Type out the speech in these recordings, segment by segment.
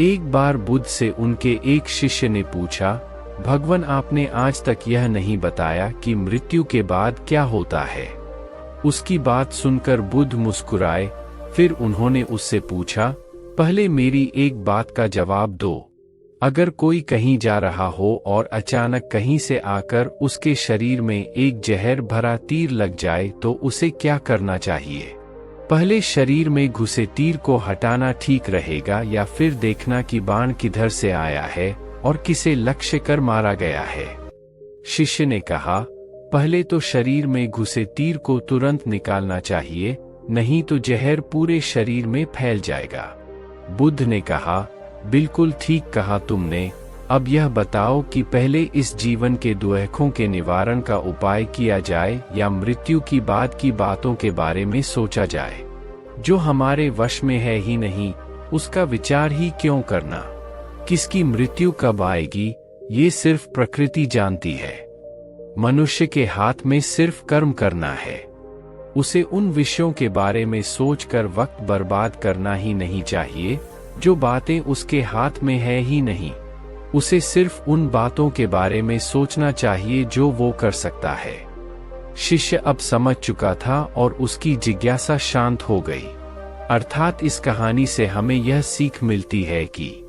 एक बार बुद्ध से उनके एक शिष्य ने पूछा, भगवान आपने आज तक यह नहीं बताया कि मृत्यु के बाद क्या होता है। उसकी बात सुनकर बुद्ध मुस्कुराए। फिर उन्होंने उससे पूछा, पहले मेरी एक बात का जवाब दो। अगर कोई कहीं जा रहा हो और अचानक कहीं से आकर उसके शरीर में एक जहर भरा तीर लग जाए तो उसे क्या करना चाहिए? पहले शरीर में घुसे तीर को हटाना ठीक रहेगा या फिर देखना कि बाण किधर से आया है और किसे लक्ष्य कर मारा गया है? शिष्य ने कहा, पहले तो शरीर में घुसे तीर को तुरंत निकालना चाहिए, नहीं तो जहर पूरे शरीर में फैल जाएगा। बुद्ध ने कहा, बिल्कुल ठीक कहा तुमने। अब यह बताओ कि पहले इस जीवन के दुखों के निवारण का उपाय किया जाए या मृत्यु की बाद की बातों के बारे में सोचा जाए? जो हमारे वश में है ही नहीं, उसका विचार ही क्यों करना? किसकी मृत्यु कब आएगी, ये सिर्फ प्रकृति जानती है। मनुष्य के हाथ में सिर्फ कर्म करना है। उसे उन विषयों के बारे में सोचकर वक्त बर्बाद करना ही नहीं चाहिए जो बातें उसके हाथ में है ही नहीं। उसे सिर्फ उन बातों के बारे में सोचना चाहिए जो वो कर सकता है। शिष्य अब समझ चुका था और उसकी जिज्ञासा शांत हो गई। अर्थात इस कहानी से हमें यह सीख मिलती है कि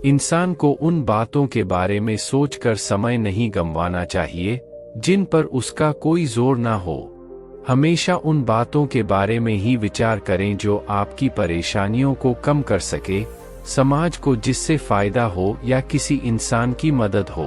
इंसान को उन बातों के बारे में सोचकर समय नहीं गंवाना चाहिए जिन पर उसका कोई जोर ना हो। हमेशा उन बातों के बारे में ही विचार करें जो आपकी परेशानियों को कम कर सके, समाज को जिससे फायदा हो या किसी इंसान की मदद हो।